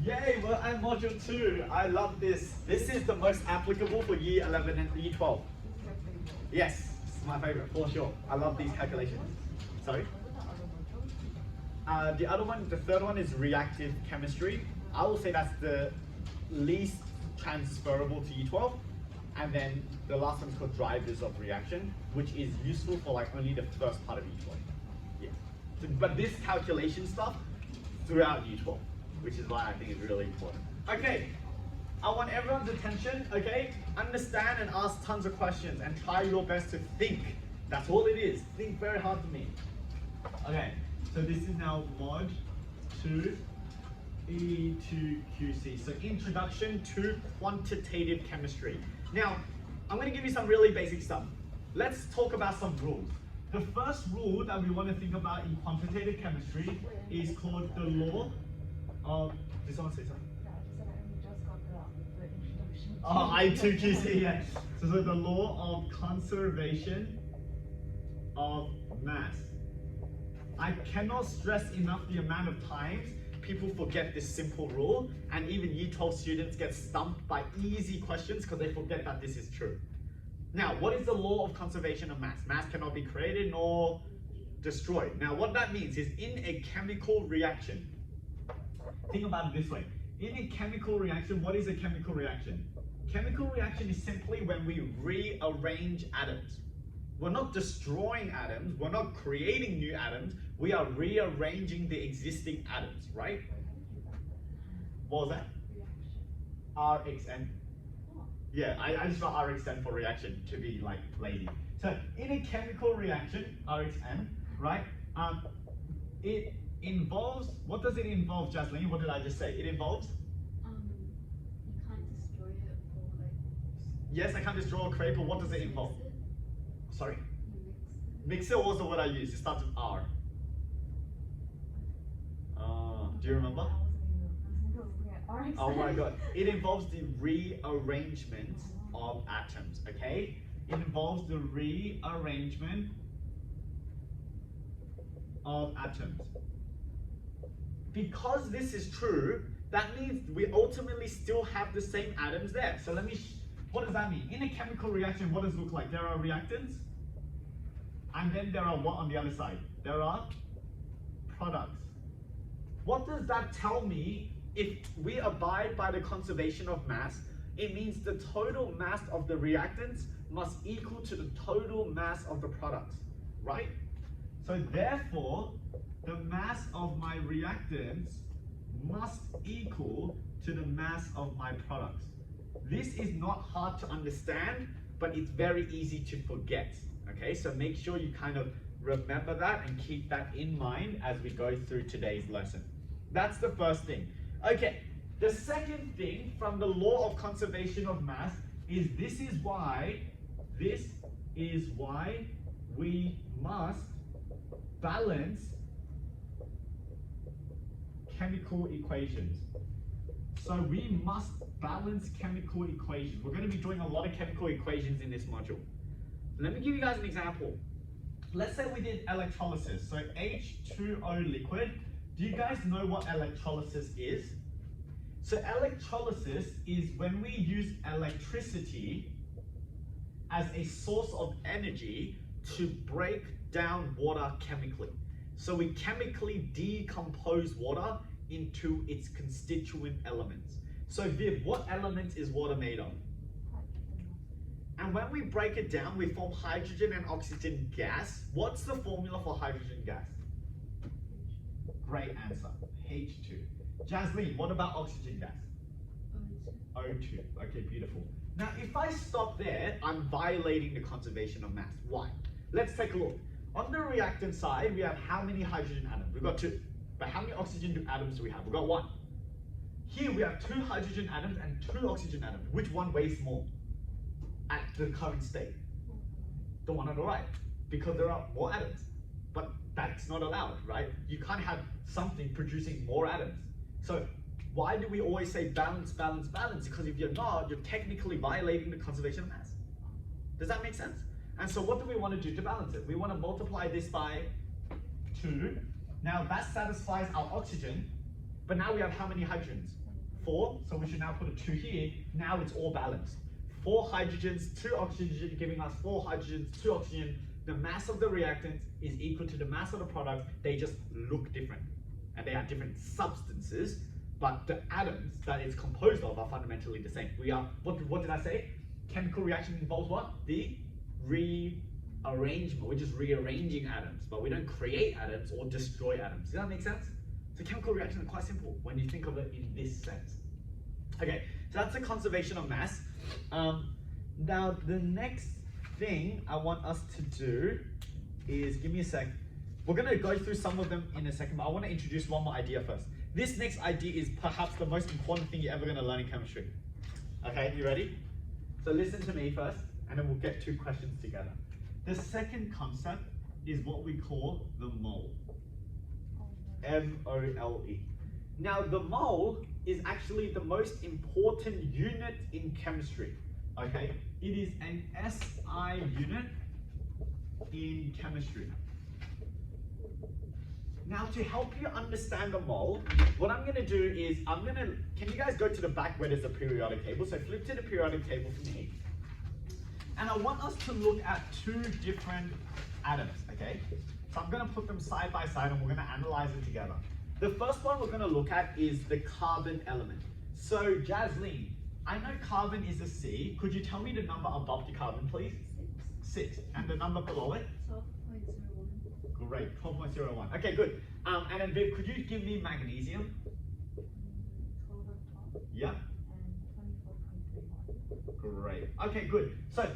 Yay, well, and module 2. I love this. This is the most applicable for year 11 and year 12. Yes, it's my favorite for sure. I love these calculations. Sorry? The other one, the third one is reactive chemistry. I will say that's the least transferable to year 12. And then the last one is called drivers of reaction, which is useful for like only the first part of year 12. Yeah. So, but this calculation stuff throughout year 12, which is why I think it's really important. Okay, I want everyone's attention, okay? Understand and ask tons of questions and try your best to think. That's all it is. Think very hard for me. Okay, so this is now mod 2 E2QC. So introduction to quantitative chemistry. Now, I'm going to give you some really basic stuff. Let's talk about some rules. The first rule that we want to think about in quantitative chemistry is called the law of, did someone say something? Oh, I2QC, yeah. So the law of conservation of mass. I cannot stress enough the amount of times people forget this simple rule, and even year 12 students get stumped by easy questions because they forget that this is true. Now, what is the law of conservation of mass? Mass cannot be created nor destroyed. Now, what that means is in a chemical reaction, think about it this way. In a chemical reaction, what is a chemical reaction? Chemical reaction is simply when we rearrange atoms. We're not destroying atoms, we're not creating new atoms, we are rearranging the existing atoms, right? What was that? RXN. Yeah, I just got RXN for reaction to be like lazy. So in a chemical reaction, RXN, right? It involves, what does it involve, Jasleen? What did I just say? It involves? You can't destroy it or like... Yes, I can't destroy or create, but what does it involve? Sorry? Mix Mixer was the word I used. It starts with R. Do you remember? Oh my god. It involves the rearrangement of atoms, okay? It involves the rearrangement of atoms. Because this is true, that means we ultimately still have the same atoms there. So what does that mean? In a chemical reaction, what does it look like? There are reactants, and then there are what on the other side? There are products. What does that tell me? If we abide by the conservation of mass, it means the total mass of the reactants must equal to the total mass of the products, right? So therefore, the mass of my reactants must equal to the mass of my products. This is not hard to understand, but it's very easy to forget, okay? So make sure you kind of remember that and keep that in mind as we go through today's lesson. That's the first thing. Okay, the second thing from the law of conservation of mass is this is why we must balance chemical equations. So we must balance chemical equations. We're going to be doing a lot of chemical equations in this module. Let me give you guys an example. Let's say we did electrolysis. So H2O liquid. Do you guys know what electrolysis is? So electrolysis is when we use electricity as a source of energy to break down water chemically. So we chemically decompose water into its constituent elements. So Viv, what elements is water made of? And when we break it down, we form hydrogen and oxygen gas. What's the formula for hydrogen gas? Great answer, H2. Jasleen, what about oxygen gas? O2. Okay, beautiful. Now, if I stop there, I'm violating the conservation of mass. Why? Let's take a look. On the reactant side, we have how many hydrogen atoms? We've got 2. But how many oxygen atoms do we have? We've got 1. Here we have 2 hydrogen atoms and 2 oxygen atoms. Which one weighs more at the current state? The one on the right, because there are more atoms. But that's not allowed, right? You can't have something producing more atoms. So why do we always say balance, balance, balance? Because if you're not, you're technically violating the conservation of mass. Does that make sense? And so what do we want to do to balance it? We want to multiply this by 2. Now that satisfies our oxygen, but now we have how many hydrogens? 4, so we should now put a 2 here. Now it's all balanced. 4 hydrogens, 2 oxygen, giving us 4 hydrogens, 2 oxygen. The mass of the reactants is equal to the mass of the product. They just look different, and they are different substances, but the atoms that it's composed of are fundamentally the same. We are, what did I say? Chemical reaction involves what? The rearrangement. We're just rearranging atoms, but we don't create atoms or destroy atoms. Does that make sense? So chemical reactions are quite simple when you think of it in this sense. Okay, so that's the conservation of mass. Now the next thing I want us to do is, give me a sec. We're going to go through some of them in a second, but I want to introduce one more idea first. This next idea is perhaps the most important thing you're ever going to learn in chemistry. Okay, you ready? So listen to me first, and then we'll get 2 questions together. The second concept is what we call the mole. M-O-L-E. Now the mole is actually the most important unit in chemistry. Okay, it is an SI unit in chemistry. Now to help you understand the mole, what I'm going to do is can you guys go to the back where there's a periodic table? So flip to the periodic table for me. And I want us to look at 2 different atoms, okay? So I'm going to put them side by side and we're going to analyze it together. The first one we're going to look at is the carbon element. So Jasleen, I know carbon is a C. Could you tell me the number above the carbon, please? 6. And the number below it? 12.01. Great, 12.01. Okay, good. And then Viv, could you give me magnesium? 12 on top. Yeah. And 24.31. Great. Okay, good. So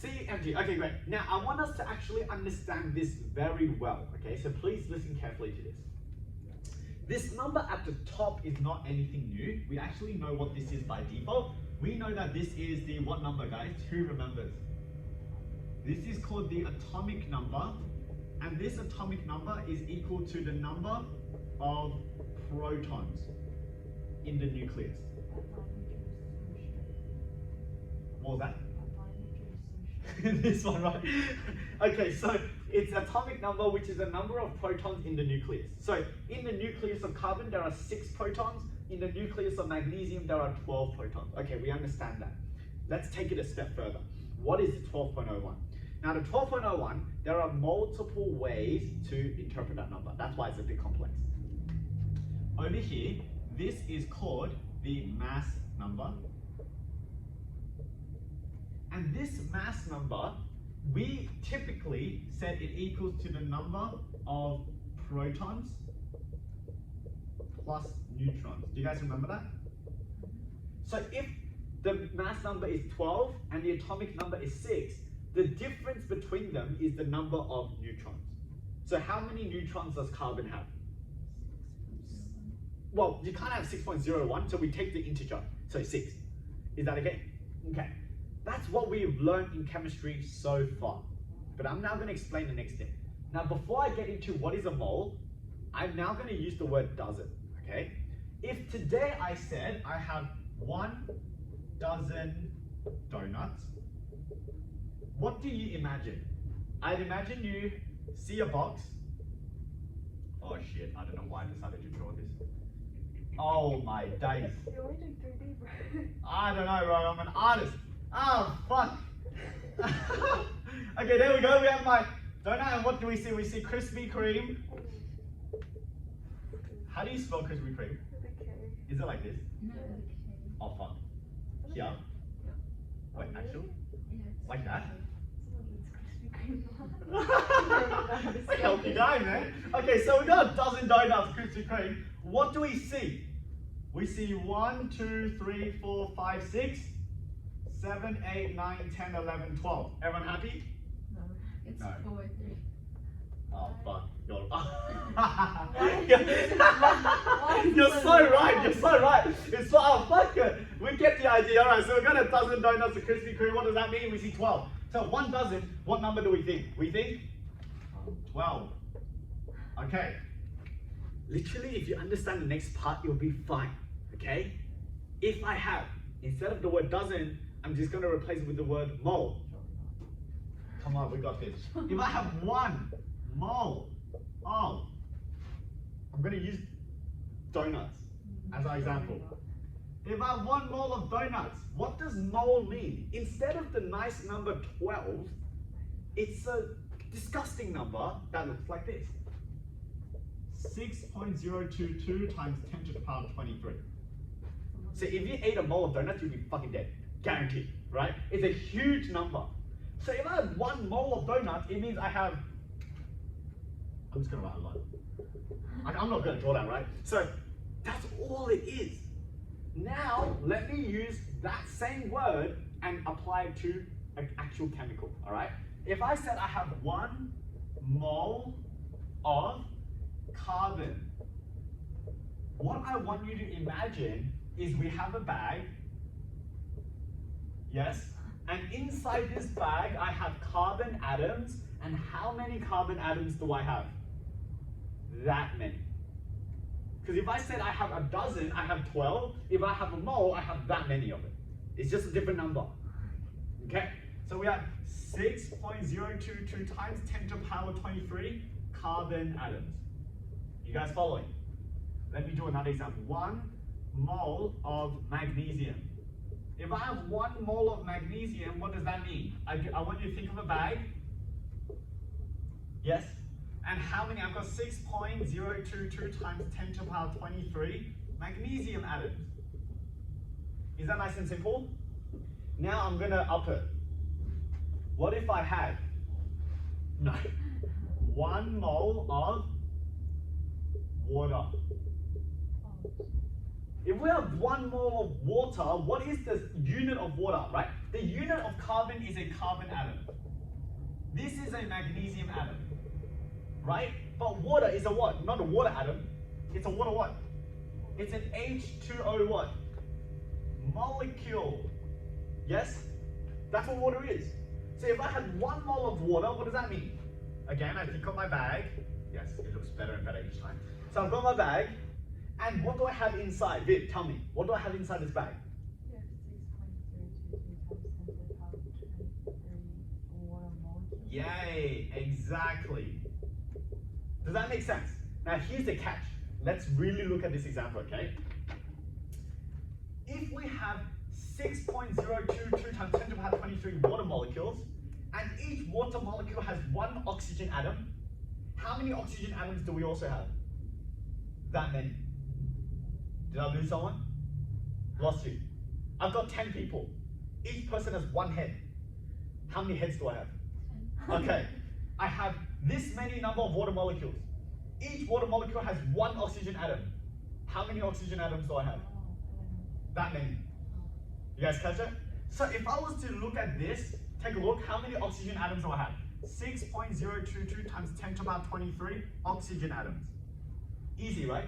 CMG. Okay, great. Now I want us to actually understand this very well. Okay, so please listen carefully to this. This number at the top is not anything new. We actually know what this is by default. We know that this is the what number, guys? Who remembers? This is called the atomic number, and this atomic number is equal to the number of protons in the nucleus. What was that? This one, right? Okay, so it's atomic number, which is the number of protons in the nucleus. So in the nucleus of carbon, there are 6 protons. In the nucleus of magnesium, there are 12 protons. Okay, we understand that. Let's take it a step further. What is 12.01? Now the 12.01, there are multiple ways to interpret that number. That's why it's a bit complex. Over here, this is called the mass number. And this mass number, we typically said it equals to the number of protons plus neutrons. Do you guys remember that? So if the mass number is 12 and the atomic number is 6, the difference between them is the number of neutrons. So how many neutrons does carbon have? Well, you can't have 6.01, so we take the integer, so 6. Is that okay? Okay. That's what we've learned in chemistry so far. But I'm now going to explain the next thing. Now, before I get into what is a mole, I'm now going to use the word dozen, okay? If today I said I have 1 dozen donuts, what do you imagine? I'd imagine you see a box. Oh shit, I don't know why I decided to draw this. Oh my days. You're only doing 3D, bro. I don't know, bro, I'm an artist. Oh, fuck. Okay, there we go. We have my donut, and what do we see? We see Krispy Kreme. How do you spell Krispy Kreme? With a K. Is it like this? No. Oh, fuck. Here? Yeah. Wait, actually? Yeah, it's Like that? Someone eats Krispy Kreme. It's a healthy guy, man. Okay, so we got a dozen donuts, Krispy Kreme. What do we see? We see 1, 2, 3, 4, 5, 6, 7, 8, 9, 10, 11, 12. Everyone happy? No, it's No. 4 by 3. Oh, fuck. You're, Why is you're it so right. You're so right. It's oh, fuck it. We get the idea. All right, so we got a dozen donuts of Krispy Kreme. What does that mean? We see 12. So 1 dozen, what number do we think? We think 12. Okay. Literally, if you understand the next part, you'll be fine. Okay? If I have, instead of the word dozen, I'm just going to replace it with the word mole. Come on, we got this. If I have 1 mole of, I'm going to use donuts as our example. If I have 1 mole of donuts, what does mole mean? Instead of the nice number 12, it's a disgusting number that looks like this. 6.022 times 10 to the power of 23. So if you ate a mole of donuts, you'd be fucking dead. Guaranteed, right? It's a huge number. So if I have 1 mole of donuts, it means I have, I'm just gonna write a lot. I'm not gonna draw that, right? So that's all it is. Now, let me use that same word and apply it to an actual chemical, all right? If I said I have 1 mole of carbon, what I want you to imagine is we have a bag, yes? And inside this bag, I have carbon atoms, and how many carbon atoms do I have? That many. Because if I said I have a dozen, I have 12. If I have a mole, I have that many of it. It's just a different number. Okay? So we have 6.022 times 10 to the power 23 carbon atoms. You guys following? Let me do another example. 1 mole of magnesium. If I have 1 mole of magnesium, what does that mean? I want you to think of a bag. Yes? And how many? I've got 6.022 times 10 to the power 23 magnesium atoms. Is that nice and simple? Now I'm going to up it. What if I had, no, 1 mole of water? If we have 1 mole of water, what is the unit of water, right? The unit of carbon is a carbon atom. This is a magnesium atom, right? But water is a what? Not a water atom. It's a water what? It's an H2O what? Molecule. Yes? That's what water is. So if I had 1 mole of water, what does that mean? Again, I think of my bag. Yes, it looks better and better each time. So I've got my bag. And what do I have inside? Viv, tell me. What do I have inside this bag? Yeah, 6.022 times 10 to the power 23 water molecules. Yay, exactly. Does that make sense? Now here's the catch. Let's really look at this example, okay? If we have 6.022 times 10 to the power 23 water molecules, and each water molecule has 1 oxygen atom, how many oxygen atoms do we also have? That many. Did I lose someone? Lost you. I've got 10 people. Each person has 1 head. How many heads do I have? 10. Okay. I have this many number of water molecules. Each water molecule has 1 oxygen atom. How many oxygen atoms do I have? That many. You guys catch it? So if I was to look at this, take a look, how many oxygen atoms do I have? 6.022 times 10 to the power 23 oxygen atoms. Easy, right?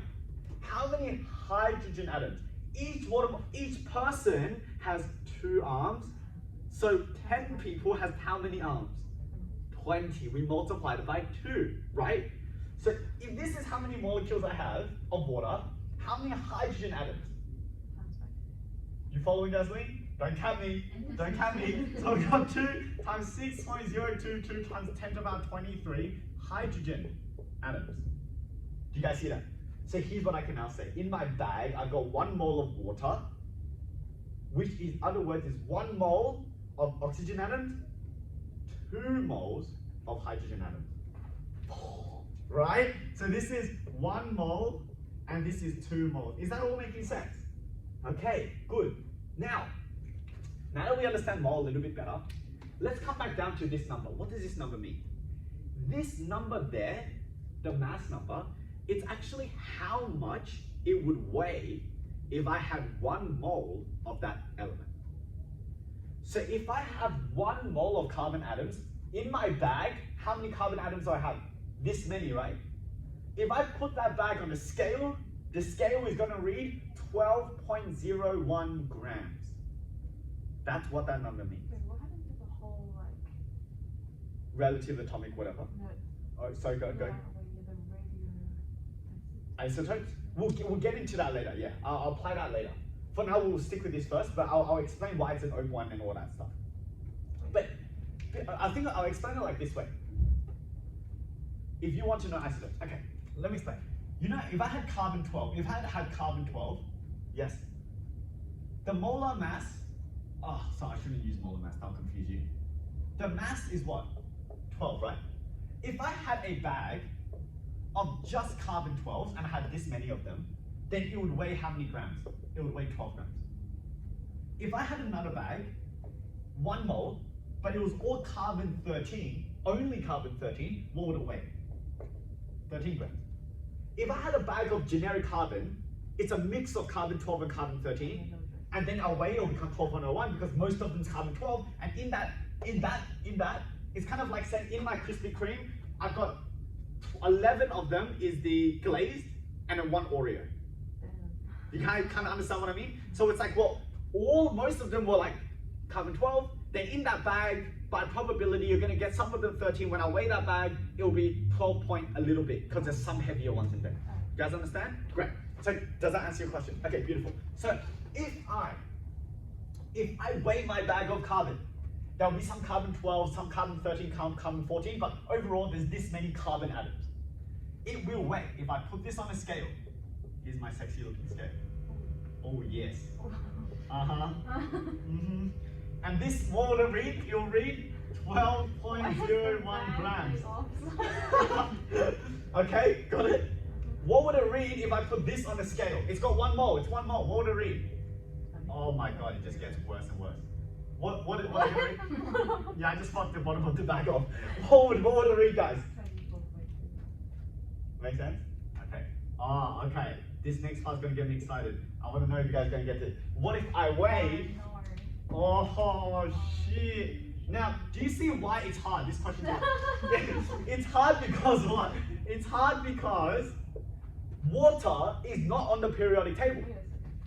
How many hydrogen atoms? Each person has 2 arms. So 10 people has how many arms? 20. We multiplied it by 2, right? So if this is how many molecules I have of water, how many hydrogen atoms? You following, Dasleen? Don't count me. Don't count me. So I've got 2 times 6.022 times 10 to the power 23 hydrogen atoms. Do you guys see that? So here's what I can now say. In my bag, I've got 1 mole of water, which in other words is 1 mole of oxygen atoms, 2 moles of hydrogen atoms. Right? So this is 1 mole and this is 2 moles. Is that all making sense? Okay, good. Now that we understand mole a little bit better, let's come back down to this number. What does this number mean? This number there, the mass number, it's actually how much it would weigh if I had 1 mole of that element. So if I have 1 mole of carbon atoms, in my bag, how many carbon atoms do I have? This many, right? If I put that bag on a scale, the scale is going to read 12.01 grams. That's what that number means. Wait, what happened to the whole, like... Relative atomic whatever. No. Oh, sorry, go. The radio... Isotopes? We'll get into that later, yeah. I'll apply that later. For now, we'll stick with this first, but I'll explain why it's an O1 and all that stuff. But I think I'll explain it like this way. If you want to know isotopes, okay, let me explain. You know, if I had carbon 12, if I had carbon 12, yes, The molar mass, oh, sorry, I shouldn't use molar mass, that'll confuse you. The mass is what? 12, right? If I had a bag of just carbon 12s and I had this many of them, then it would weigh how many grams? It would weigh 12 grams. If I had another bag, 1 mole, but it was all carbon 13, only carbon 13, what would it weigh? 13 grams. If I had a bag of generic carbon, it's a mix of carbon 12 and carbon 13, and then our weight will become 12.01 because most of them is carbon 12, and in that, it's kind of like saying in my Krispy Kreme, I've got 11 of them is the glazed and then 1 Oreo. You kind of understand what I mean? So it's like, well, most of them were like carbon 12, then in that bag, by probability, you're gonna get some of them 13. When I weigh that bag, it will be 12 point a little bit because there's some heavier ones in there. You guys understand? Great. So does that answer your question? Okay, beautiful. So if I weigh my bag of carbon, there'll be some carbon 12, some carbon 13, carbon 14, but overall there's this many carbon atoms. It will weigh, if I put this on a scale, here's my sexy looking scale. Oh yes. Uh-huh. Mm-hmm. And this, what will it read? It will read 12.01 grams. Okay, got it? What would it read if I put this on a scale? It's got 1 mole, it's 1 mole. What would it read? Oh my god, it just gets worse and worse. What would it read? Yeah, I just fucked the bottom of the bag off. What would it read, guys? Make sense? Okay. Ah, okay. This next part's gonna get me excited. I wanna know if you guys are gonna get it. What if I weigh? Oh shit. Now, do you see why it's hard? This question is hard. It's hard because what? It's hard because water is not on the periodic table.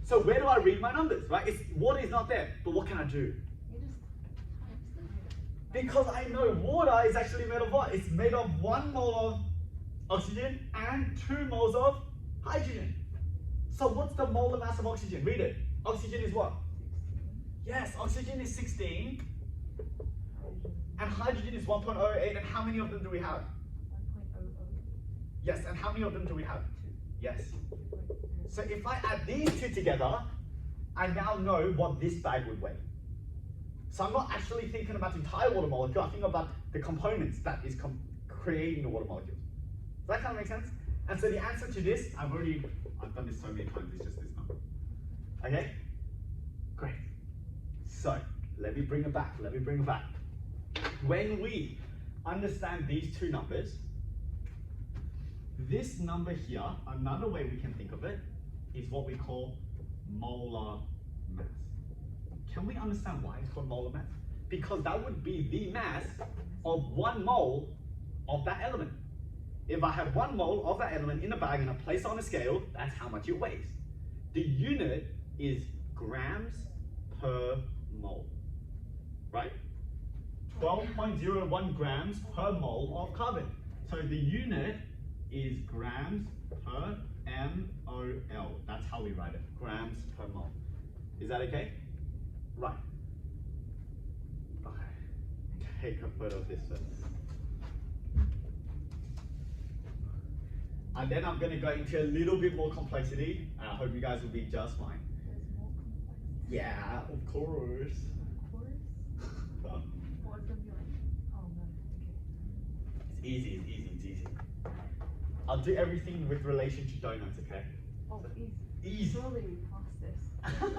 So where do I read my numbers, right? Water is not there, but what can I do? Because I know water is actually made of what? It's made of 1 mole of oxygen and 2 moles of hydrogen. So what's the molar mass of oxygen? Read it. Oxygen is what? 16. Yes, oxygen is 16. And hydrogen is 1.08. And how many of them do we have? 1.00. Yes, and how many of them do we have? 2. Yes. So if I add these two together, I now know what this bag would weigh. So I'm not actually thinking about the entire water molecule, I'm thinking about the components that is creating the water molecule. Does that kind of make sense? And so the answer to this, I've done this so many times, it's just this number. Okay? Great. So, let me bring it back. When we understand these two numbers, this number here, another way we can think of it, is what we call molar mass. Can we understand why it's called molar mass? Because that would be the mass of 1 mole of that element. If I have 1 mole of that element in a bag and I place it on a scale, that's how much it weighs. The unit is grams per mole, right? 12.01 grams per mole of carbon. So the unit is grams per MOL. That's how we write it, grams per mole. Is that okay? Right. Okay, take a photo of this first. And then I'm going to go into a little bit more complexity, and I hope you guys will be just fine. There's more complexity. Yeah, of course. Of course? What would be like? Oh no, okay. It's easy. I'll do everything with relation to donuts, okay? Oh, easy. Easy. Surely we passed this. Can't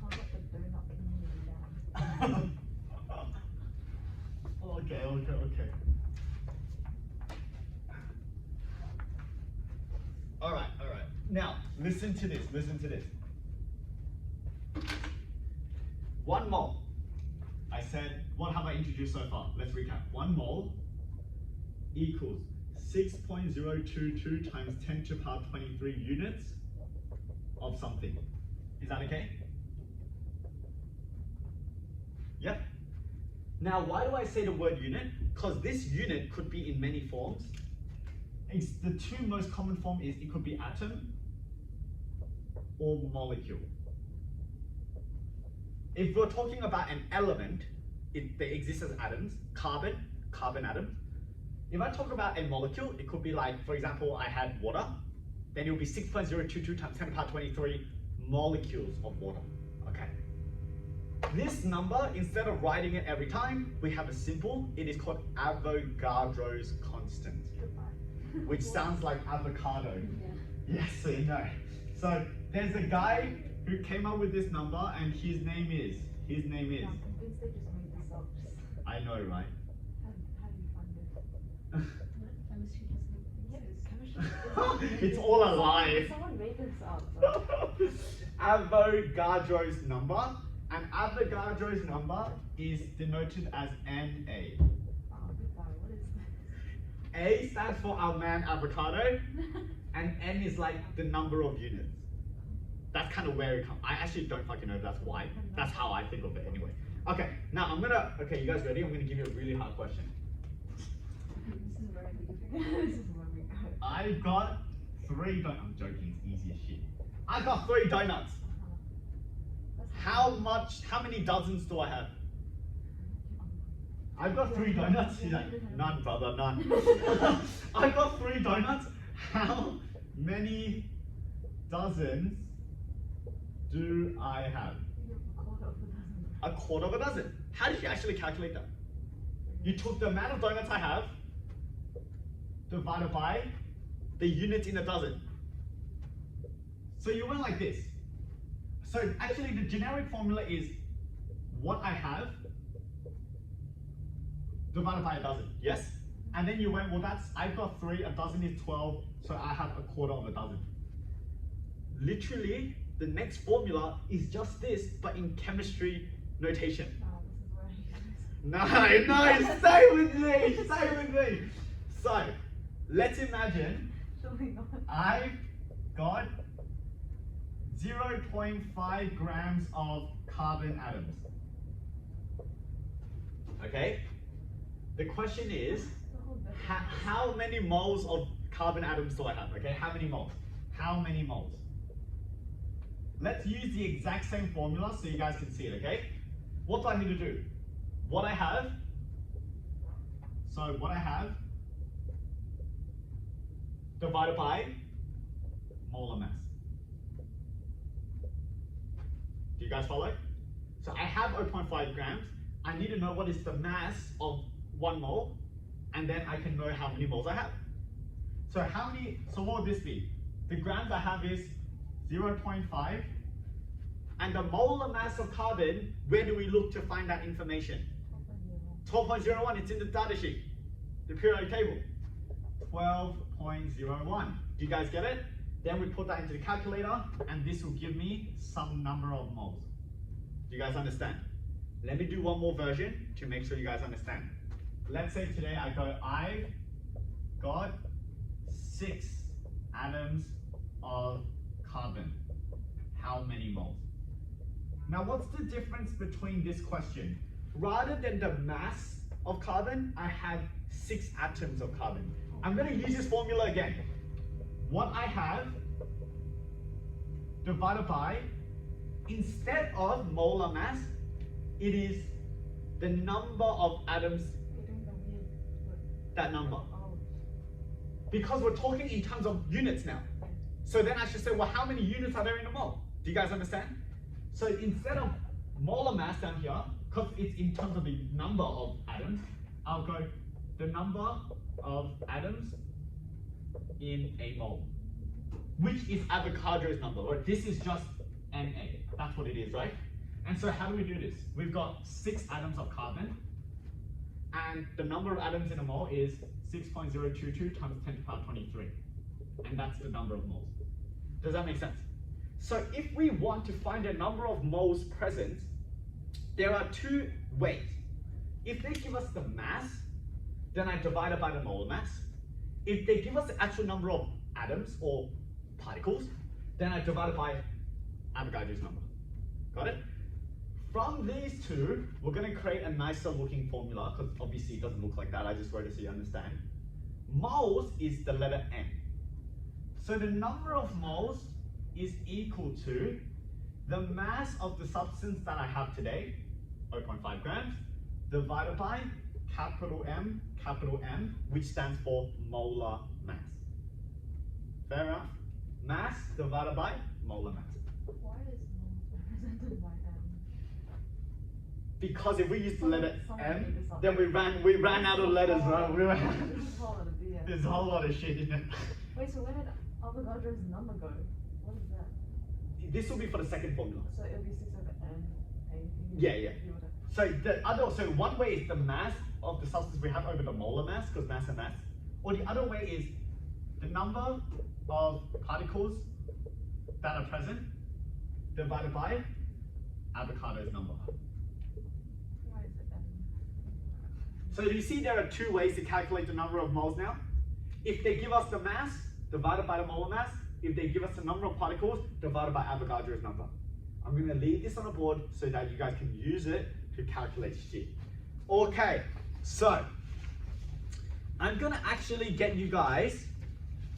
let the donut community down. Okay. All right. Now, listen to this. 1 mole. I said, what have I introduced so far? Let's recap. 1 mole equals 6.022 times 10 to the power 23 units of something. Is that okay? Yep. Now, why do I say the word unit? Because this unit could be in many forms. The 2 most common form is it could be atom or molecule. If we're talking about an element, they exist as atoms, carbon atom. If I talk about a molecule, it could be like, for example, I had water, then it would be 6.022 times 10 to the power 23 molecules of water. Okay. This number, instead of writing it every time, we have a simple. It is called Avogadro's constant, Goodbye. which sounds like avocado. Yeah. Yes, so you know. So there's a guy who came up with this number, and his name is. Yeah, I'm convinced they just made this up. I know, right? How do you find it? Chemistry just made things. Yeah, chemistry. It's all a lie. Someone made this up. So. Avogadro's number, and Avogadro's number is denoted as NA. Oh, goodbye. What is this? A stands for our man avocado, and N is like the number of units. That's kind of where it comes. I actually don't fucking know if that's why. That's how I think of it anyway. Okay, now okay, you guys ready? I'm gonna give you a really hard question. This is where this is where we go. I've got 3 donuts. I'm joking, it's easy as shit. I've got 3 donuts. How many dozens do I have? I've got 3 donuts. He's like, none, brother, none. I've got 3 donuts. How many dozens do I have? A quarter of a dozen. How did you actually calculate that? You took the amount of donuts I have, divided by the units in a dozen. So you went like this. So actually the generic formula is what I have divided by a dozen, yes? And then you went, well I've got 3, a dozen is 12, so I have a quarter of a dozen. Literally, the next formula is just this, but in chemistry notation. No, stay with me. So, let's imagine I've got 0.5 grams of carbon atoms. Okay? The question is, how many moles of carbon atoms do I have? Okay, how many moles? How many moles? Let's use the exact same formula so you guys can see it, okay? What do I need to do? What I have divided by molar mass. Do you guys follow? So I have 0.5 grams. I need to know what is the mass of 1 mole, and then I can know how many moles I have. So what would this be? The grams I have is 0.5, and the molar mass of carbon, where do we look to find that information? 12.01, it's in the data sheet, the periodic table. 12.01, do you guys get it? Then we put that into the calculator, and this will give me some number of moles. Do you guys understand? Let me do one more version to make sure you guys understand. Let's say today I've got 6 atoms of carbon. How many moles? Now what's the difference between this question? Rather than the mass of carbon, I have 6 atoms of carbon. I'm going to use this formula again. What I have divided by, instead of molar mass, it is the number of atoms, that number. Because we're talking in terms of units now. So then I should say, well, how many units are there in a mole? Do you guys understand? So instead of molar mass down here, because it's in terms of the number of atoms, I'll go the number of atoms in a mole, which is Avogadro's number. Right? This is just Na. That's what it is, right? And so how do we do this? We've got 6 atoms of carbon, and the number of atoms in a mole is 6.022 times 10 to the power 23. And that's the number of moles. Does that make sense? So if we want to find a number of moles present, there are 2 ways. If they give us the mass, then I divide it by the molar mass. If they give us the actual number of atoms or particles, then I divide it by Avogadro's number. Got it? From these 2, we're going to create a nicer looking formula, because obviously it doesn't look like that. I just wrote it so you understand. Moles is the letter M. So the number of moles is equal to the mass of the substance that I have today, 0.5 grams, divided by capital M, which stands for molar mass. Fair enough? Mass divided by molar mass. Why is mom represented by M? Because if we use the letter Someone M, made this up. then we ran out of letters, right? We ran. This is a whole lot of BS. There's a whole lot of shit in it. Wait, so where did Avogadro's number go? What is that? This will be for the second formula. So it'll be 6 over M. Yeah, yeah. So one way is the mass of the substance we have over the molar mass, because mass and mass. Or the other way is the number of particles that are present divided by Avogadro's number. Why is it M? So you see there are two ways to calculate the number of moles now. If they give us the mass divided by the molar mass, if they give us the number of particles divided by Avogadro's number. I'm going to leave this on a board so that you guys can use it to calculate shit. Okay, so I'm going to actually get you guys.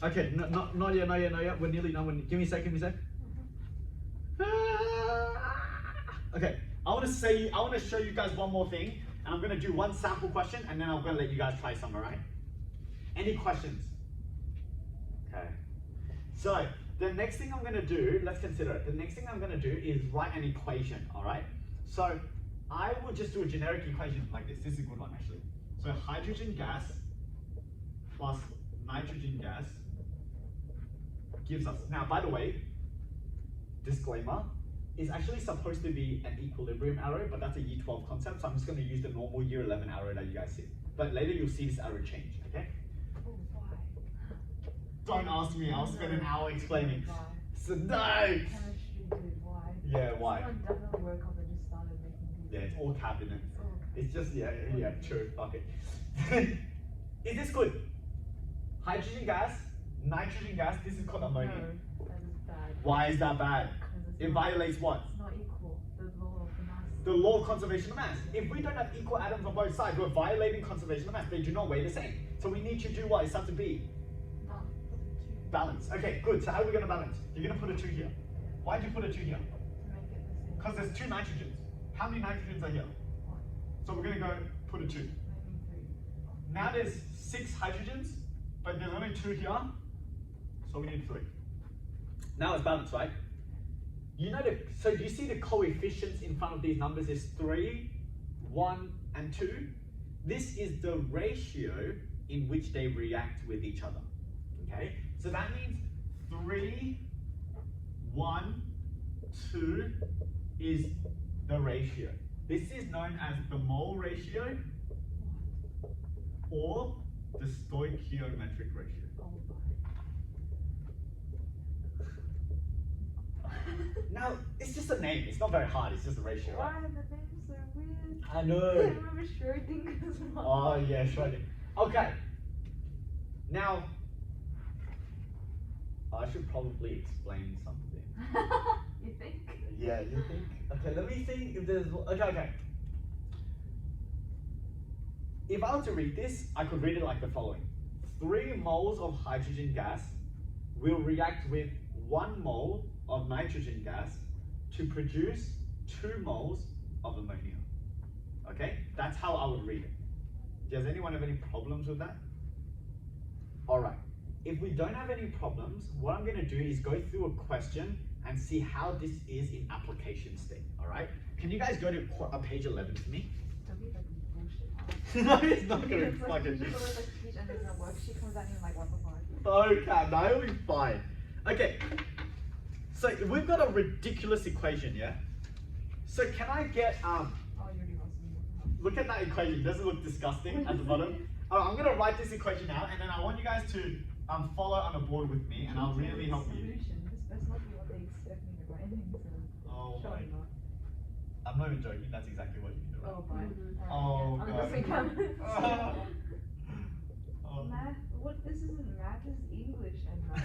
Okay, not yet. We're nearly done. Give me a sec. Okay, I want to show you guys one more thing, and I'm going to do one sample question, and then I'm going to let you guys try some. All right? Any questions? Okay. So the next thing I'm going to do, let's consider it. The next thing I'm going to do is write an equation. All right? So I will just do a generic equation like this. This is a good one actually. So hydrogen gas plus nitrogen gas gives us. Now, by the way, disclaimer. Is actually supposed to be an equilibrium arrow, but that's a year 12 concept, so I'm just going to use the normal year 11 arrow that you guys see. But later you'll see this arrow change, okay? Oh, why? Don't ask me, I'll spend an hour explaining. Why? So no! Chemistry, dude, why? Yeah, why? Someone definitely woke up and just started making these. Yeah, it's all cabinet. It's all It's just, yeah, true, fuck it. Is this good? Hydrogen gas, nitrogen gas, this is called ammonia. No, that is bad. Why is that bad? It violates what? It's not equal. The law of the mass. The law of conservation of mass. If we don't have equal atoms on both sides, we're violating conservation of mass. They do not weigh the same. So we need to do what? It's have to be balance. Okay, good. So how are we going to balance? You're going to put a 2 here. Why did you put a 2 here? To make it the same. Because there's 2 nitrogens. How many nitrogens are here? One. So we're going to go put a 2. Maybe 3. Now there's 6 hydrogens, but there's only 2 here. So we need 3. Now it's balanced, right? You know so do you see the coefficients in front of these numbers is 3, 1, and 2? This is the ratio in which they react with each other. Okay? So that means 3, 1, 2 is the ratio. This is known as the mole ratio or the stoichiometric ratio. Oh, Now, it's just a name. It's not very hard. It's just a ratio, why right? are the names so weird? I I know. remember Schrodinger's mom. Oh, yeah, sure. Okay. Now, I should probably explain something. You think? Yeah, you think? Okay, let me think if there's. Okay. If I were to read this, I could read it like the following: 3 moles of hydrogen gas will react with 1 mole of nitrogen gas to produce 2 moles of ammonia. Okay, that's how I would read it. Does anyone have any problems with that? All right. If we don't have any problems, what I'm going to do is go through a question and see how this is in application state. All right. Can you guys go to page 11 for me? Don't be like bullshit. No, it's not going to It's like fucking. you go with like speech and there's no worksheet comes out and you're like, what the fuck? Okay, no, it'll be fine. Okay. So we've got a ridiculous equation, yeah? So can I get Oh, you already asked me. look at that equation. Does it look disgusting at the bottom? I'm gonna write this equation out, and then I want you guys to follow on a board with me, and I'll really help you. Solution. This best not be what they expect me to write. So Oh my! surely not. I'm not even joking. That's exactly what you need to write. Oh, fine. Oh, I'm God. just like, Oh. math? What? This isn't math. This is English and math.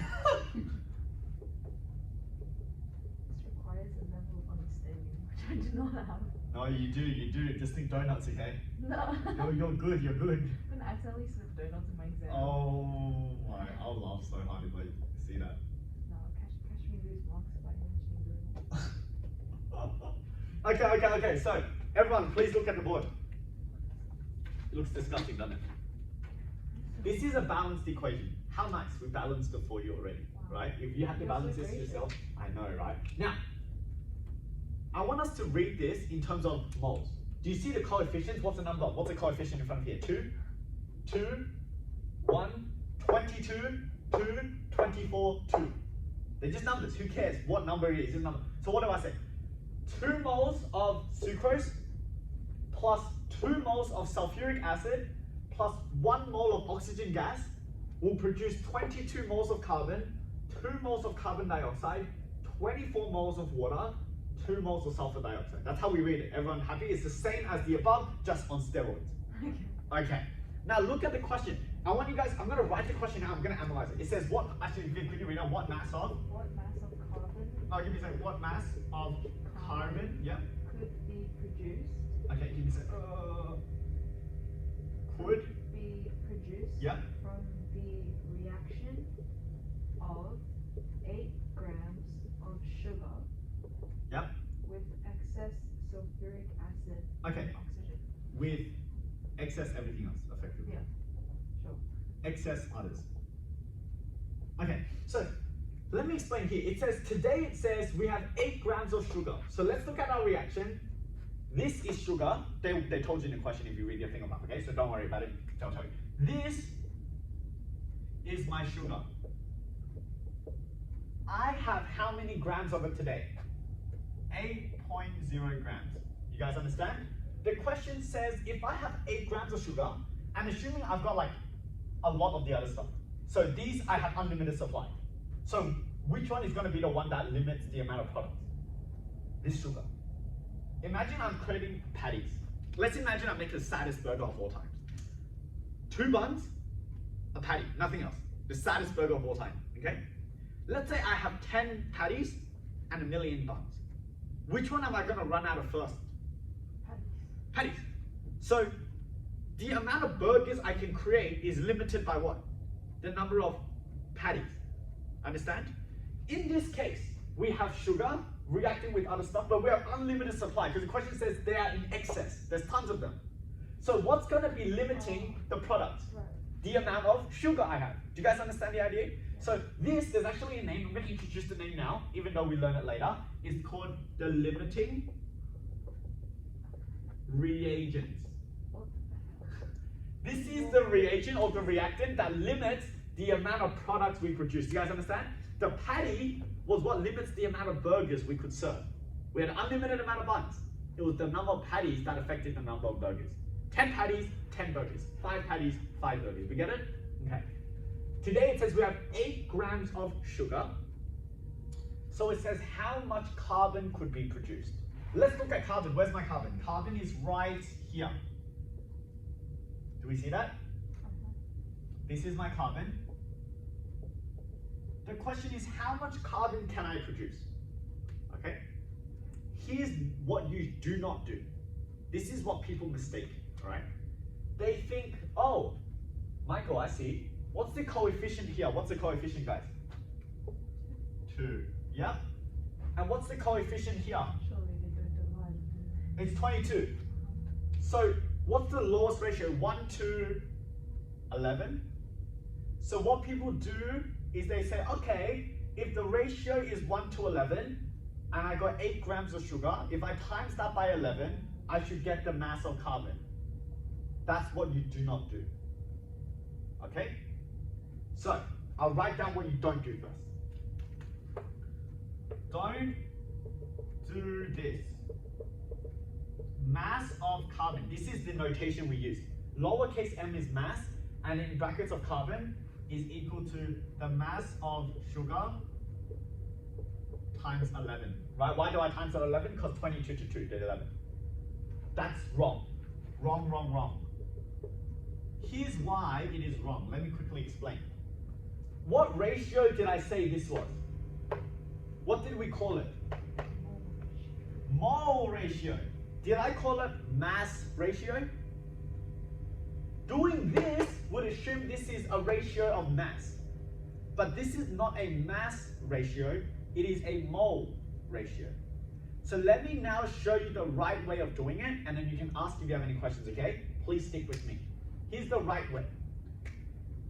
This requires a level of understanding which I do not have. No, you do. Just think donuts, okay? No. You're good. You're good. I'm gonna accidentally slip donuts in my exam. Oh my! I'll laugh so hard if I see that. No, catch me lose marks by mentioning donuts. Okay. So everyone, please look at the board. It looks disgusting, doesn't it? This is a balanced equation. How nice, we balanced it for you already, right? If you have to You're so balance this gracious. yourself, I know, right? Now, I want us to read this in terms of moles. Do you see the coefficients? What's the number? What's the coefficient in front of here? 2, 2, 1, 22, 2, 24, 2. They're just numbers. Who cares what number it is? It's a number. So what do I say? 2 moles of sucrose plus 2 moles of sulfuric acid plus 1 mole of oxygen gas will produce 22 moles of carbon, 2 moles of carbon dioxide, 24 moles of water, 2 moles of sulfur dioxide. That's how we read it. Everyone happy? It's the same as the above, just on steroids. Okay. Now look at the question. I want you guys, I'm going to write the question now, I'm going to analyze it. It says what, actually, could you read out what mass of? What mass of carbon Oh, give me a second. What mass of carbon, yeah? could be produced? Okay, give me a second. Could, be produced yeah? from the reaction of 8 grams of sugar Yep. with excess sulfuric acid Okay. and oxygen. With excess everything else, effectively. Yeah, sure. Excess others. Okay, so let me explain here. It says, today it says we have 8 grams of sugar. So let's look at our reaction. This is sugar. They told you in the question if you read your thing about, okay? So don't worry about it, they'll tell you. This is my sugar. I have how many grams of it today? 8.0 grams. You guys understand? The question says if I have 8 grams of sugar, and assuming I've got like a lot of the other stuff. So these I have unlimited supply. So which one is going to be the one that limits the amount of product? This sugar. Imagine I'm creating patties. Let's imagine I make the saddest burger of all time. 2 buns, a patty, nothing else. The saddest burger of all time, okay? Let's say I have 10 patties and 1,000,000 buns. Which one am I going to run out of first? Patties. So the amount of burgers I can create is limited by what? The number of patties. Understand? In this case, we have sugar reacting with other stuff, but we have unlimited supply because the question says they are in excess. There's tons of them. So what's going to be limiting the product? Right. The amount of sugar I have. Do you guys understand the idea? So this, there's actually a name. I'm going to introduce the name now, even though we learn it later. It's called the limiting reagents. This is the reagent or the reactant that limits the amount of products we produce. Do you guys understand? The patty was what limits the amount of burgers we could serve. We had an unlimited amount of buns. It was the number of patties that affected the number of burgers. 10 patties, 10 burgers. 5 patties, 5 burgers. We get it? Okay. Today it says we have 8 grams of sugar. So it says how much carbon could be produced. Let's look at carbon. Where's my carbon? Carbon is right here. Do we see that? This is my carbon. The question is how much carbon can I produce? Okay? Here's what you do not do. This is what people mistake, all right? They think, oh, Michael, I see. What's the coefficient here? What's the coefficient, guys? 2. Yeah? And what's the coefficient here? Surely they don't divide. It's 22. So what's the lowest ratio? 1 to 11. So what people do is they say, okay, if the ratio is 1 to 11, and I got 8 grams of sugar, if I times that by 11, I should get the mass of carbon. That's what you do not do. Okay? So, I'll write down what you don't do first. Don't do this. Mass of carbon. This is the notation we use. Lowercase m is mass, and in brackets of carbon is equal to the mass of sugar times 11. Right? Why do I times that 11? Because 22 to 2 did 11. That's wrong. Wrong, wrong, wrong. Here's why it is wrong. Let me quickly explain. What ratio did I say this was? What did we call it? Mole ratio. Did I call it mass ratio? Doing this would assume this is a ratio of mass. But this is not a mass ratio, it is a mole ratio. So let me now show you the right way of doing it, and then you can ask if you have any questions, okay? Please stick with me. Here's the right way.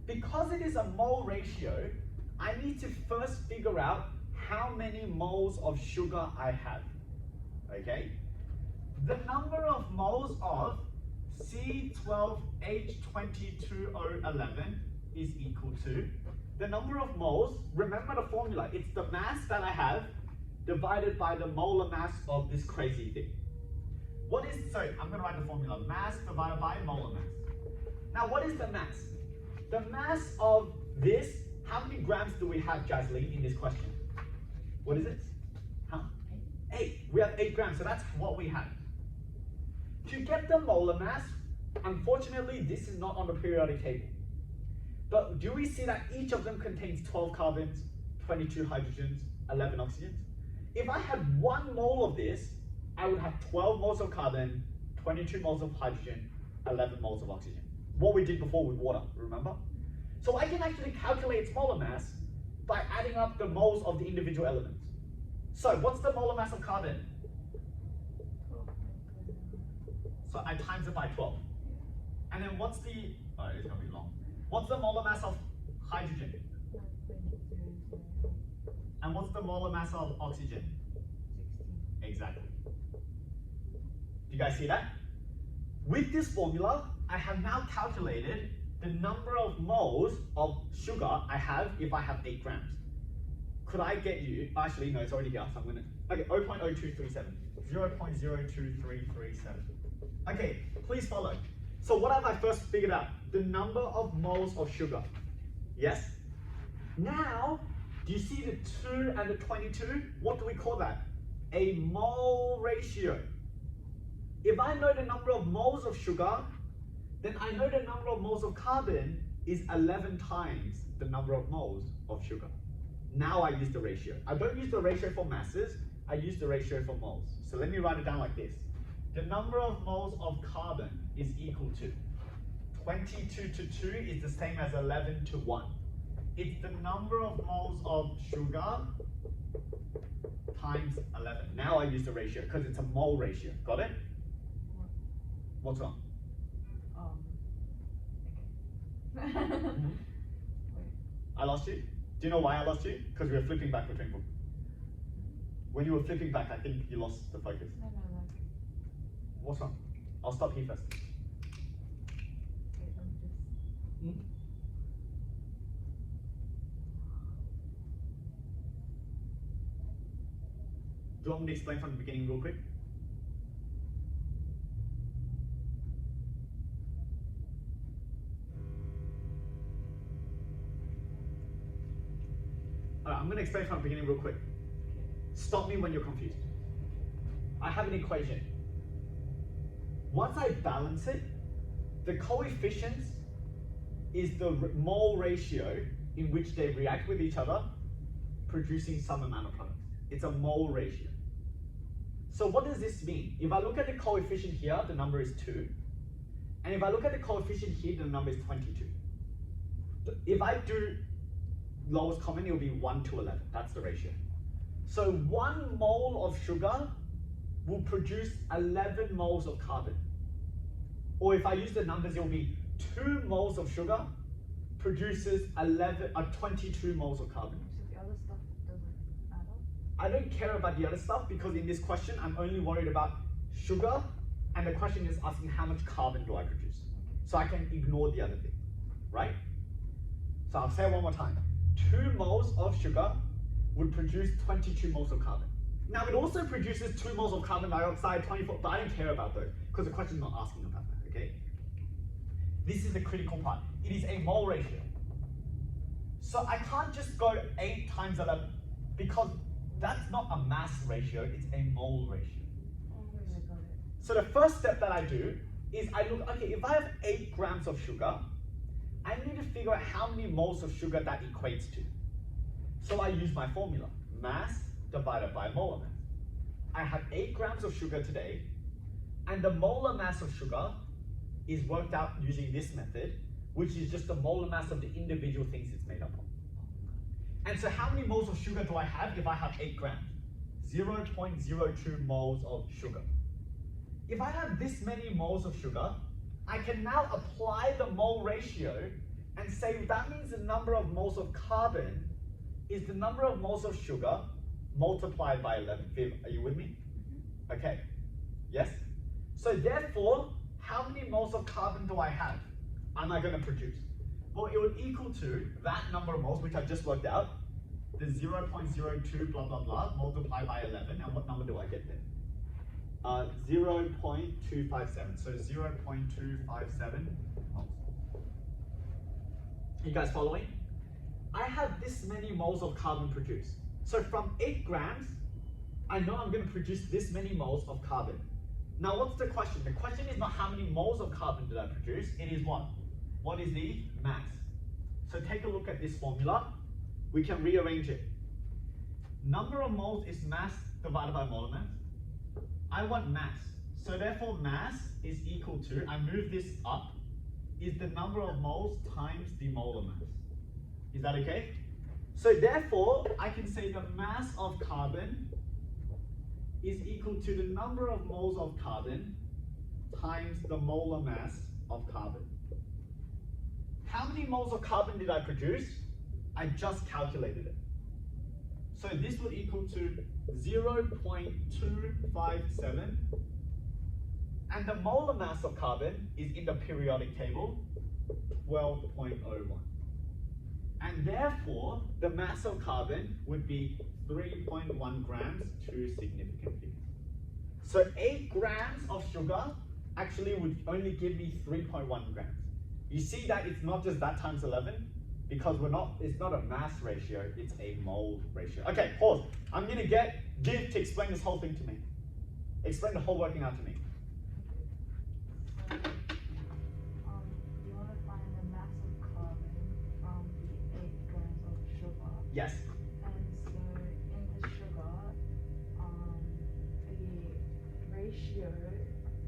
Because it is a mole ratio, I need to first figure out how many moles of sugar I have. okay? The number of moles of C12H22O11 is equal to the number of moles, remember the formula, it's the mass that I have divided by the molar mass of this crazy thing. I'm going to write the formula, mass divided by molar mass. Now what is the mass? The mass of this, how many grams do we have, Jasleen, in this question? What is it? Huh? 8. We have 8 grams, so that's what we have. To get the molar mass, unfortunately, this is not on the periodic table. But do we see that each of them contains 12 carbons, 22 hydrogens, 11 oxygens? If I had 1 mole of this, I would have 12 moles of carbon, 22 moles of hydrogen, 11 moles of oxygen. What we did before with water, remember? So I can actually calculate its molar mass by adding up the moles of the individual elements. So what's the molar mass of carbon? So I times it by 12. And then what's the, oh, it's gonna be long. What's the molar mass of hydrogen? And what's the molar mass of oxygen? 16. Exactly. Do you guys see that? With this formula, I have now calculated the number of moles of sugar I have if I have 8 grams. Could I get you, actually no, it's already here, so I'm gonna, okay, 0.0237. 0.02337. Okay, please follow. So what have I first figured out? The number of moles of sugar. Yes? Now, do you see the 2 and the 22? What do we call that? A mole ratio. If I know the number of moles of sugar, then I know the number of moles of carbon is 11 times the number of moles of sugar. Now I use the ratio. I don't use the ratio for masses, I use the ratio for moles. So let me write it down like this. The number of moles of carbon is equal to 22 to 2 is the same as 11 to 1. It's the number of moles of sugar times 11. Now I use the ratio because it's a mole ratio. Got it? What's wrong? Okay. I lost you? Do you know why I lost you? Because we were flipping back between books. When you were flipping back, I think you lost the focus. No, like. What's wrong? I'll stop here first. Okay, I'm just. Hmm? Do you want me to explain from the beginning real quick? Alright, I'm going to explain from the beginning real quick. Stop me when you're confused. I have an equation. Once I balance it, the coefficients is the mole ratio in which they react with each other, producing some amount of product. It's a mole ratio. So what does this mean? If I look at the coefficient here, the number is 2. And if I look at the coefficient here, the number is 22. If I do lowest common, it will be 1 to 11. That's the ratio. So 1 mole of sugar will produce 11 moles of carbon. Or if I use the numbers, it will be 2 moles of sugar produces 22 moles of carbon. So the other stuff doesn't add up? I don't care about the other stuff because in this question, I'm only worried about sugar, and the question is asking how much carbon do I produce. So I can ignore the other thing, right? So I'll say it one more time. 2 moles of sugar would produce 22 moles of carbon. Now it also produces 2 moles of carbon dioxide, 24, but I don't care about those because the question is not asking about that, okay? This is the critical part. It is a mole ratio. So I can't just go 8 times 11 because that's not a mass ratio, it's a mole ratio. Oh, wait, I got it. So the first step that I do is I look, okay, if I have 8 grams of sugar, I need to figure out how many moles of sugar that equates to. So I use my formula, mass divided by molar mass. I have 8 grams of sugar today, and the molar mass of sugar is worked out using this method, which is just the molar mass of the individual things it's made up of. And so how many moles of sugar do I have if I have 8 grams? 0.02 moles of sugar. If I have this many moles of sugar, I can now apply the mole ratio and say that means the number of moles of carbon is the number of moles of sugar multiplied by 11. Viv, are you with me? Okay, yes? So therefore, how many moles of carbon do I have? Am I going to produce? Well, it would equal to that number of moles, which I just worked out, the 0.02 blah blah blah multiplied by 11, and what number do I get then? 0.257, so 0.257 moles. You guys following? I have this many moles of carbon produced. So from 8 grams, I know I'm going to produce this many moles of carbon. Now what's the question? The question is not how many moles of carbon did I produce, it is what? What is the mass? So take a look at this formula. We can rearrange it. Number of moles is mass divided by molar mass. I want mass. So therefore mass is equal to, I move this up, is the number of moles times the molar mass. Is that okay? So therefore, I can say the mass of carbon is equal to the number of moles of carbon times the molar mass of carbon. How many moles of carbon did I produce? I just calculated it. So this would equal to 0.257, and the molar mass of carbon is in the periodic table, 12.01. And therefore, the mass of carbon would be 3.1 grams, 2 significant figures. So 8 grams of sugar actually would only give me 3.1 grams. You see that it's not just that times 11, because it's not a mass ratio, it's a mole ratio. Okay, pause. I'm gonna get Giv to explain this whole thing to me. Explain the whole working out to me. So, you want to find the mass of carbon from the 8 grams of sugar. Yes. And so in the sugar, the ratio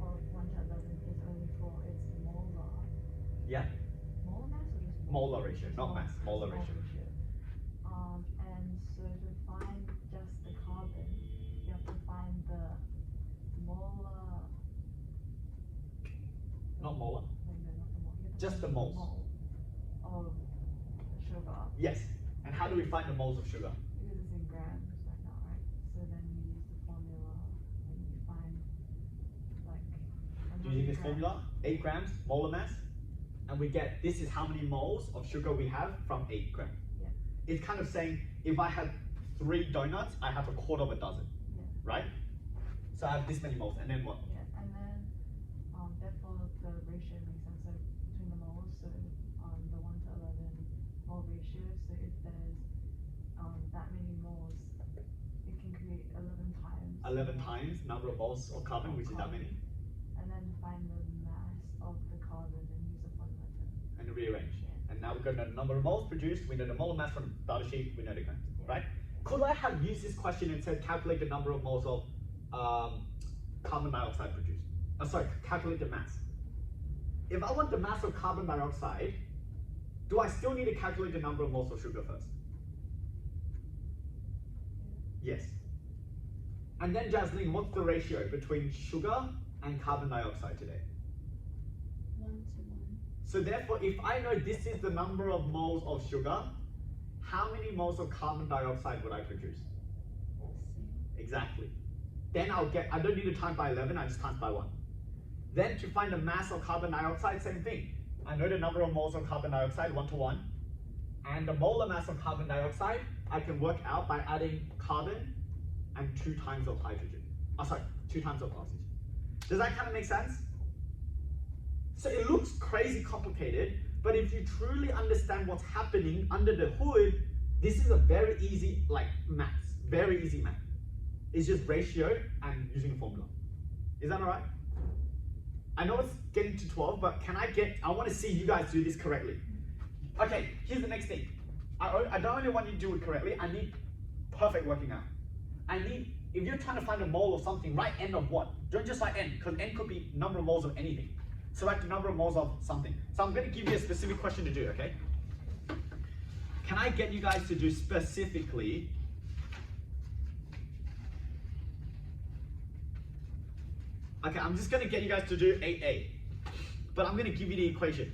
of 1 to 11 is only for its molar. Yeah. Molar mass or just Molar ratio, not mass, molar ratio. And so to find just the carbon, you have to find the molar. Not molar. No, not the mole. You have to Just find the moles. mole of sugar. Yes. And how do we find the moles of sugar? Because it's in grams right now, right? So then you use the formula and you find like. Using this 100 formula, 8 grams molar mass, and we get this is how many moles of sugar we have from 8 grams. Yeah. It's kind of saying if I have 3 donuts, I have a quarter of a dozen, Yeah. right? So I have this many moles, and then what? Yeah, and then therefore the ratio makes sense. So between the moles, so the 1 to 11 mole ratio. So if there's that many moles, it can create 11 times. 11 times number of moles of carbon, which is that many, And then find the mass of the carbon and use the formula to. and rearrange. Yeah. And now we've got the number of moles produced, we know the molar mass from data sheet, we know the grams, right? Could I have used this question and said calculate the number of moles of carbon dioxide produced? Sorry, calculate the mass. If I want the mass of carbon dioxide, do I still need to calculate the number of moles of sugar first? Yes. And then Jasmine, what's the ratio between sugar and carbon dioxide today? 1 to 1. So therefore, if I know this is the number of moles of sugar, how many moles of carbon dioxide would I produce? Exactly. Then I don't need to times by 11, I just times by 1. Then to find the mass of carbon dioxide, same thing. I know the number of moles of carbon dioxide, 1 to 1. And the molar mass of carbon dioxide, I can work out by adding carbon and 2 times of hydrogen. 2 times of oxygen. Does that kind of make sense? So it looks crazy complicated, but if you truly understand what's happening under the hood, this is a very easy maths, very easy math. It's just ratio and using a formula. Is that all right? I know it's getting to 12, but I want to see you guys do this correctly. Okay, here's the next thing. I don't only want you to do it correctly, I need perfect working out. If you're trying to find a mole of something, write n of what? Don't just write n, because n could be number of moles of anything. So write the number of moles of something. So I'm going to give you a specific question to do, okay? Can I get you guys to do specifically okay, I'm just going to get you guys to do 8a, but I'm going to give you the equation.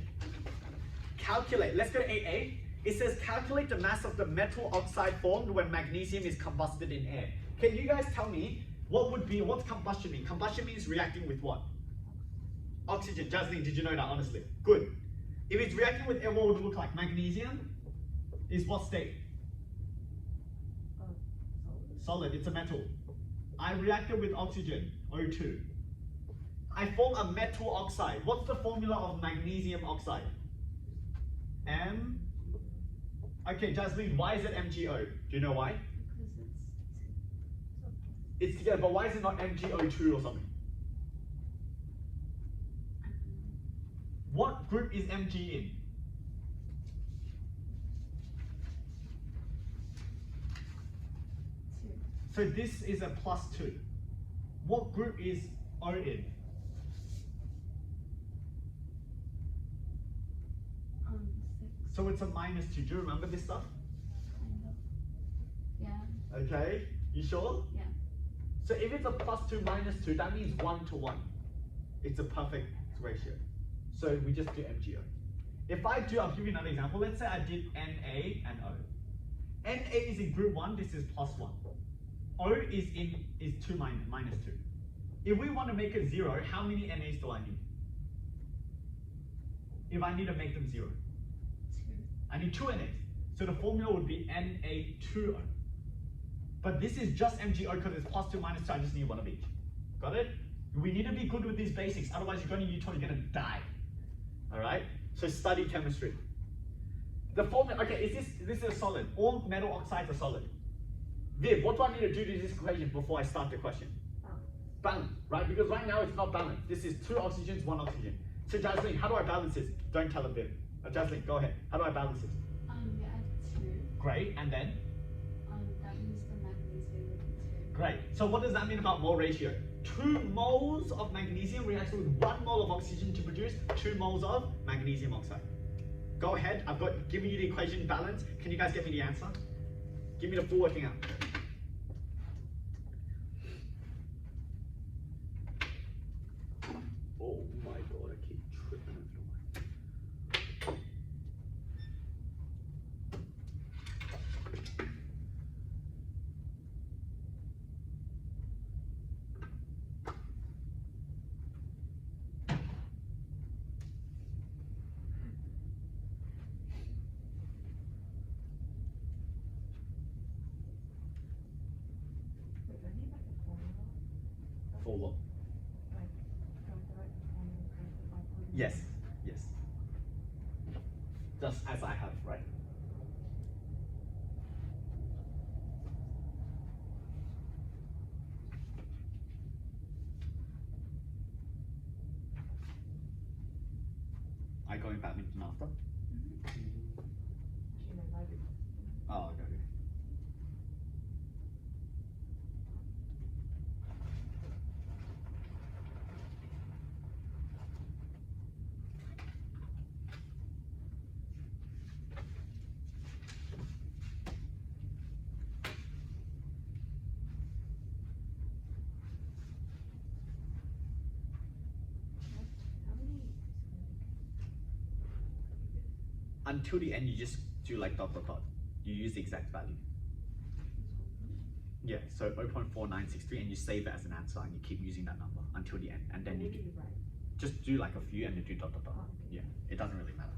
Calculate, let's go to 8a. It says calculate the mass of the metal oxide formed when magnesium is combusted in air. Can you guys tell me What's combustion mean? Combustion means reacting with what? Oxygen. Jasmine, did you know that honestly? Good. If it's reacting with air, what would it look like? Magnesium is what state? Solid, it's a metal. I reacted with oxygen, O2. I form a metal oxide. What's the formula of magnesium oxide? M. Okay, Jasmine, why is it MgO? Do you know why? Because It's together, but why is it not MgO2 or something? What group is Mg in? So this is a +2. What group is O in? 6. So it's a -2. Do you remember this stuff? Kind of. Yeah. Okay, you sure? Yeah. So if it's a +2 -2, that means 1 to 1. It's a perfect ratio. So we just do MgO. If I do, I'll give you another example. Let's say I did Na and O. Na is in group 1, this is +1. O is 2 -2. If we want to make it 0, how many Nas do I need? If I need to make them 0, 2. I need 2 Nas. So the formula would be Na2O. But this is just MgO because it's +2 -2. I just need one of each. Got it? We need to be good with these basics. Otherwise, you're going to U-turn, you're going to die. All right? So study chemistry. The formula. Okay, this is a solid. All metal oxides are solid. Viv, what do I need to do to this equation before I start the question? Balance, right? Because right now it's not balanced. This is 2 oxygens, 1 oxygen. So Jasmine, how do I balance this? Don't tell it, Viv. Jasmine, go ahead. How do I balance this? You add 2. Great, and then? That means the magnesium will be 2. Great. So what does that mean about mole ratio? 2 moles of magnesium reacts with 1 mole of oxygen to produce 2 moles of magnesium oxide. Go ahead. I've given you the equation balance. Can you guys get me the answer? Give me the full working out. Oh my god, I keep tripping over my. Wait, do I need like a formula? For what? Like, do I have to write the formula correctly by putting Yes, yes. Just as I have, right? Are you going badminton after? Actually, no, library. Oh, okay, okay. How many? Until the end, you just do like dot dot dot. You use the exact value. Yeah, so 0.4963, and you save it as an answer, and you keep using that number until the end, and then you What do do you write? just do like a few, and you do dot dot dot. Oh, okay. Yeah, it doesn't really matter.